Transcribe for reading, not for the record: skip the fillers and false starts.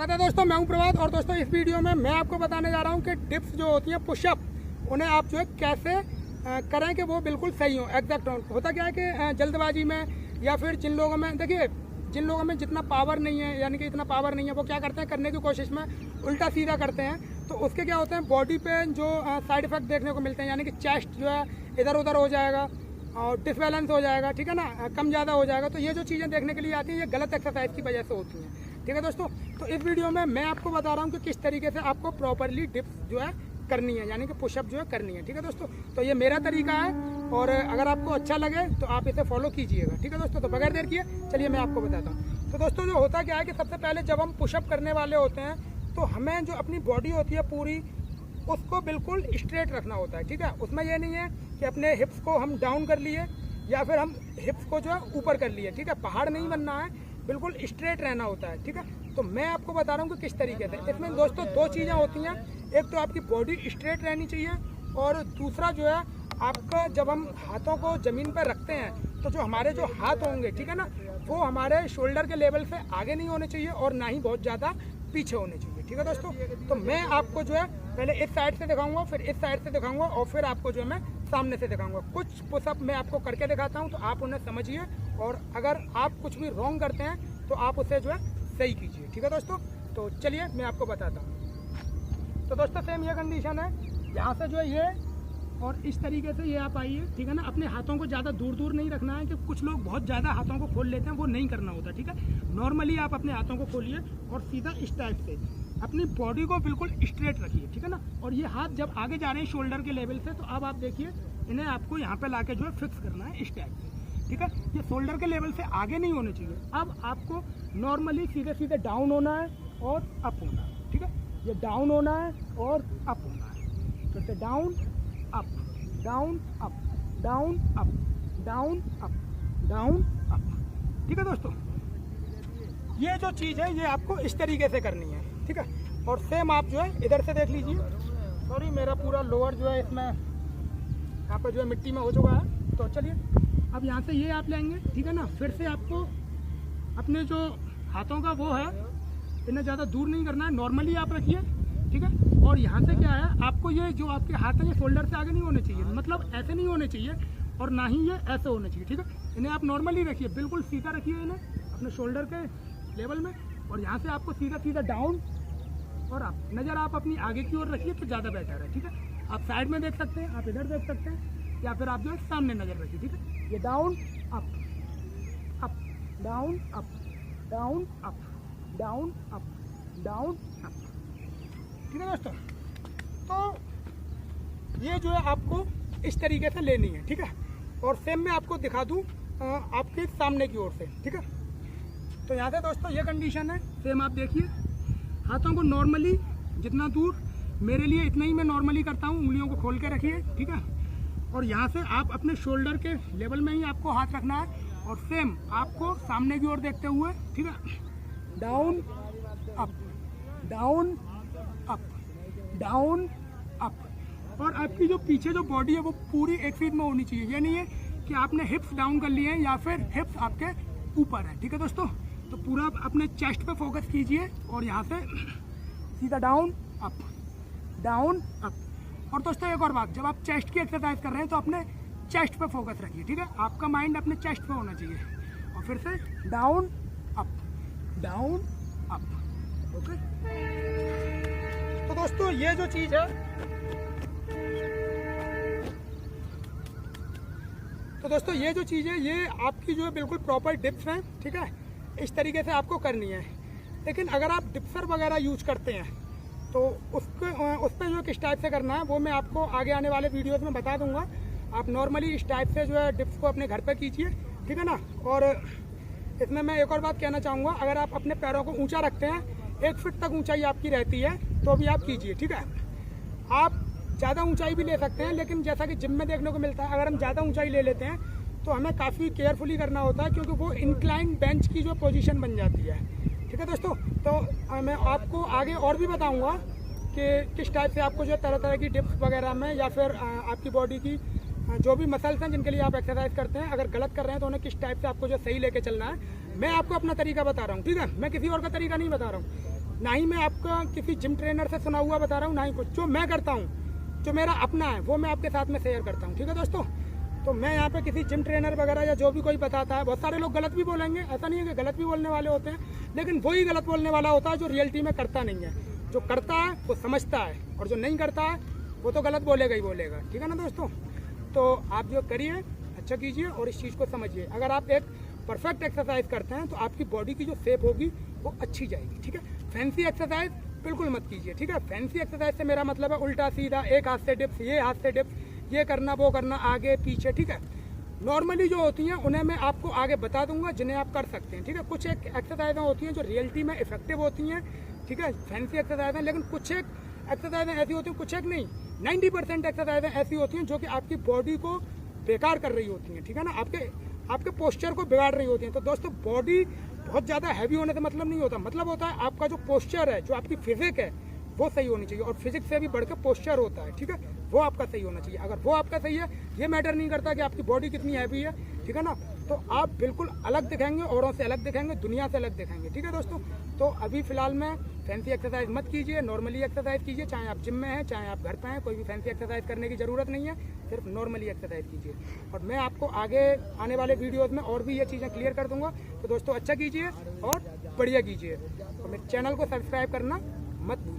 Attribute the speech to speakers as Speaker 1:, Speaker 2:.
Speaker 1: स्वागत है दोस्तों, मैं हूं प्रभात। और दोस्तों इस वीडियो में मैं आपको बताने जा रहा हूं कि डिप्स जो होती हैं पुशअप, उन्हें आप जो है कैसे करें कि वो बिल्कुल सही हो, एग्जैक्ट हो। होता क्या है कि जल्दबाजी में या फिर जिन लोगों में, देखिए जिन लोगों में जितना पावर नहीं है, यानी कि इतना पावर नहीं है, वो क्या करते हैं, करने की कोशिश में उल्टा सीधा करते हैं। तो उसके क्या होते हैं, बॉडी पे जो साइड इफेक्ट देखने को मिलते हैं, यानी कि चेस्ट जो है इधर उधर हो जाएगा और डिसबैलेंस हो जाएगा, ठीक है ना, कम ज़्यादा हो जाएगा। तो ये जो चीज़ें देखने के लिए आती हैं, ये गलत एक्सरसाइज की वजह से होती हैं, ठीक है दोस्तों। तो इस वीडियो में मैं आपको बता रहा हूँ कि किस तरीके से आपको प्रॉपरली डिप्स जो है करनी है, यानी कि पुशअप जो है करनी है, ठीक है दोस्तों। तो ये मेरा तरीका है और अगर आपको अच्छा लगे तो आप इसे फॉलो कीजिएगा, ठीक है दोस्तों। तो बगैर देर किए चलिए मैं आपको बताता हूँ। तो दोस्तों जो होता क्या है कि सबसे पहले जब हम पुशअप करने वाले होते हैं तो हमें जो अपनी बॉडी होती है पूरी, उसको बिल्कुल स्ट्रेट रखना होता है, ठीक है। उसमें ये नहीं है कि अपने हिप्स को हम डाउन कर लिए या फिर हम हिप्स को जो है ऊपर कर लिए, ठीक है। पहाड़ नहीं बनना है, बिल्कुल स्ट्रेट रहना होता है, ठीक है। तो मैं आपको बता रहा हूँ कि किस तरीके से। इसमें दोस्तों दो चीज़ें होती हैं, एक तो आपकी बॉडी स्ट्रेट रहनी चाहिए और दूसरा जो है आपका, जब हम हाथों को ज़मीन पर रखते हैं तो जो हमारे जो हाथ होंगे, ठीक है ना, वो हमारे शोल्डर के लेवल से आगे नहीं होने चाहिए और ना ही बहुत ज़्यादा पीछे होने चाहिए, ठीक है दोस्तों। तो मैं आपको जो है पहले इस साइड से दिखाऊंगा, फिर इस साइड से दिखाऊंगा और फिर आपको जो है मैं सामने से दिखाऊंगा। कुछ पुशअप मैं आपको करके दिखाता हूं तो आप उन्हें समझिए, और अगर आप कुछ भी रॉन्ग करते हैं तो आप उसे जो है सही कीजिए, ठीक है दोस्तों। तो चलिए मैं आपको बताता हूँ। तो दोस्तों सेम ये कंडीशन है, यहाँ से जो है ये और इस तरीके से ये आप आइए, ठीक है ना। अपने हाथों को ज़्यादा दूर दूर नहीं रखना है, कि कुछ लोग बहुत ज़्यादा हाथों को खोल लेते हैं, वो नहीं करना होता, ठीक है। नॉर्मली आप अपने हाथों को खोलिए और सीधा इस टाइप से अपनी बॉडी को बिल्कुल स्ट्रेट रखिए, ठीक है ना। और ये हाथ जब आगे जा रहे हैं शोल्डर के लेवल से, तो अब आप देखिए इन्हें आपको यहाँ पे लाके जो है फिक्स करना है इस टाइप से, ठीक है। ये शोल्डर के लेवल से आगे नहीं होने चाहिए। अब आपको नॉर्मली सीधे सीधे डाउन होना है और अप होना है, ठीक है। ये डाउन होना है और अप होना है, फिर से down up, down up, down up, down up, down up, ठीक है दोस्तों। ये जो चीज़ है ये आपको इस तरीके से करनी है, ठीक है। और सेम आप जो है इधर से देख लीजिए। सॉरी, मेरा पूरा लोअर जो है इसमें यहाँ पर जो है मिट्टी में हो चुका है। तो चलिए अब यहाँ से ये आप लेंगे, ठीक है ना। फिर से आपको अपने जो हाथों का वो है, इन्हें ज़्यादा दूर नहीं करना है, नॉर्मली आप रखिए, ठीक है। और यहाँ से क्या है, आपको ये जो आपके हाथ है ये शोल्डर से आगे नहीं होने चाहिए, मतलब ऐसे नहीं होने चाहिए और ना ही ये ऐसे होने चाहिए, ठीक है। इन्हें आप नॉर्मली रखिए, बिल्कुल सीधा रखिए इन्हें अपने शोल्डर के लेवल में। और यहाँ से आपको सीधा सीधा डाउन और अप, नज़र आप अपनी आगे की ओर रखिए तो ज़्यादा बेटर है, ठीक है। आप साइड में देख सकते हैं, आप इधर देख सकते हैं, या फिर आप जो है सामने नज़र रखिए, ठीक है। ये down up, up, down up, down up, down up, down up, ठीक है दोस्तों। तो ये जो है आपको इस तरीके से लेनी है, ठीक है। और सेम मैं आपको दिखा दूं आपके सामने की ओर से, ठीक है। तो यहाँ से दोस्तों ये कंडीशन है, सेम आप देखिए। हाथों को नॉर्मली जितना दूर, मेरे लिए इतना ही मैं नॉर्मली करता हूँ, उंगलियों को खोल के रखिए, ठीक है। और यहाँ से आप अपने शोल्डर के लेवल में ही आपको हाथ रखना है और सेम आपको सामने की ओर देखते हुए, ठीक है, down up, down up, down up. और आपकी जो पीछे जो बॉडी है वो पूरी एक सीध में होनी चाहिए। ये नहीं है कि आपने हिप्स डाउन कर लिए हैं या फिर हिप्स आपके ऊपर है, ठीक है दोस्तों। तो पूरा अपने चेस्ट पे फोकस कीजिए और यहाँ से सीधा डाउन अप, डाउन अप। और दोस्तों एक और बात, जब आप चेस्ट की एक्सरसाइज कर रहे हैं तो अपने चेस्ट पे फोकस रखिए, ठीक है। आपका माइंड अपने चेस्ट पे होना चाहिए। और फिर से down up, down up, okay. तो दोस्तों ये जो चीज़ है, तो दोस्तों ये जो चीज़ है ये आपकी जो है बिल्कुल प्रॉपर डिप्स हैं, ठीक है। इस तरीके से आपको करनी है। लेकिन अगर आप डिप्सर वगैरह यूज करते हैं तो उस पर जो किस टाइप से करना है वो मैं आपको आगे आने वाले वीडियोस में बता दूंगा। आप नॉर्मली इस टाइप से जो है डिप्स को अपने घर पे कीजिए, ठीक है ना। और इसमें मैं एक और बात कहना चाहूँगा, अगर आप अपने पैरों को ऊँचा रखते हैं, 1 फीट तक ऊँचाई आपकी रहती है, तो भी आप कीजिए, ठीक है। आप ज़्यादा ऊंचाई भी ले सकते हैं, लेकिन जैसा कि जिम में देखने को मिलता है, अगर हम ज़्यादा ऊंचाई ले लेते हैं तो हमें काफ़ी केयरफुली करना होता है, क्योंकि वो इंक्लाइन बेंच की जो पोजीशन बन जाती है, ठीक है दोस्तों। तो मैं आपको आगे और भी बताऊंगा कि किस टाइप से आपको जो तरह तरह की डिप्स वगैरह में, या फिर आपकी बॉडी की जो भी मसल्स हैं जिनके लिए आप एक्सरसाइज करते हैं, अगर गलत कर रहे हैं तो उन्हें किस टाइप से आपको जो सही लेके चलना है, मैं आपको अपना तरीका बता रहा हूँ, ठीक है। मैं किसी और का तरीका नहीं बता रहा हूँ। ना ही मैं आपका किसी जिम ट्रेनर से सुना हुआ बता रहा हूँ, ना ही कुछ। जो मैं करता हूँ, जो मेरा अपना है, वो मैं आपके साथ में शेयर करता हूँ। ठीक है दोस्तों, तो मैं यहाँ पे किसी जिम ट्रेनर वगैरह या जो भी कोई बताता है, बहुत सारे लोग गलत भी बोलेंगे, ऐसा नहीं है कि गलत भी बोलने वाले होते हैं, लेकिन वही गलत बोलने वाला होता है जो रियलिटी में करता नहीं है। जो करता है वो समझता है, और जो नहीं करता है वो तो गलत बोलेगा ही बोलेगा। ठीक है ना दोस्तों, तो आप जो करिए अच्छा कीजिए और इस चीज़ को समझिए। अगर आप एक परफेक्ट एक्सरसाइज करते हैं तो आपकी बॉडी की जो शेप होगी वो अच्छी जाएगी। ठीक है, फैंसी एक्सरसाइज बिल्कुल मत कीजिए। ठीक है, फैंसी एक्सरसाइज से मेरा मतलब है उल्टा सीधा, एक हाथ से डिप्स, ये हाथ से डिप्स, ये करना वो करना, आगे पीछे। ठीक है, नॉर्मली जो होती हैं उन्हें मैं आपको आगे बता दूंगा, जिन्हें आप कर सकते हैं। ठीक है, कुछ एक एक्सरसाइजें होती हैं जो रियलिटी में इफेक्टिव होती हैं। ठीक है, फैंसी एक्सरसाइज हैं, लेकिन कुछ एक एक्सरसाइजें ऐसी होती हैं, कुछ एक नहीं, 90% एक्सरसाइजें ऐसी होती हैं जो कि आपकी बॉडी को बेकार कर रही होती हैं। ठीक है ना, आपके पोस्चर को बिगाड़ रही होती हैं। तो दोस्तों, बॉडी बहुत ज़्यादा हैवी होने से मतलब नहीं होता, मतलब होता है आपका जो पोस्चर है, जो आपकी फिजिक है, वो सही होनी चाहिए। और फिजिक्स से भी बढ़कर पोस्चर होता है। ठीक है, वो आपका सही होना चाहिए। अगर वो आपका सही है, ये मैटर नहीं करता कि आपकी बॉडी कितनी हैवी है। ठीक है ना, तो आप बिल्कुल अलग दिखेंगे, औरों से अलग दिखेंगे, दुनिया से अलग दिखेंगे। ठीक है दोस्तों, तो अभी फिलहाल में फैंसी एक्सरसाइज मत कीजिए, नॉर्मली एक्सरसाइज कीजिए। चाहे आप जिम में हैं, चाहे आप घर पे हैं, कोई भी फैंसी एक्सरसाइज करने की ज़रूरत नहीं है, सिर्फ नॉर्मली एक्सरसाइज कीजिए। और मैं आपको आगे आने वाले वीडियोज़ में और भी ये चीज़ें क्लियर कर दूंगा। तो दोस्तों, अच्छा कीजिए और बढ़िया कीजिए, और मेरे चैनल को सब्सक्राइब करना मत भूलिए।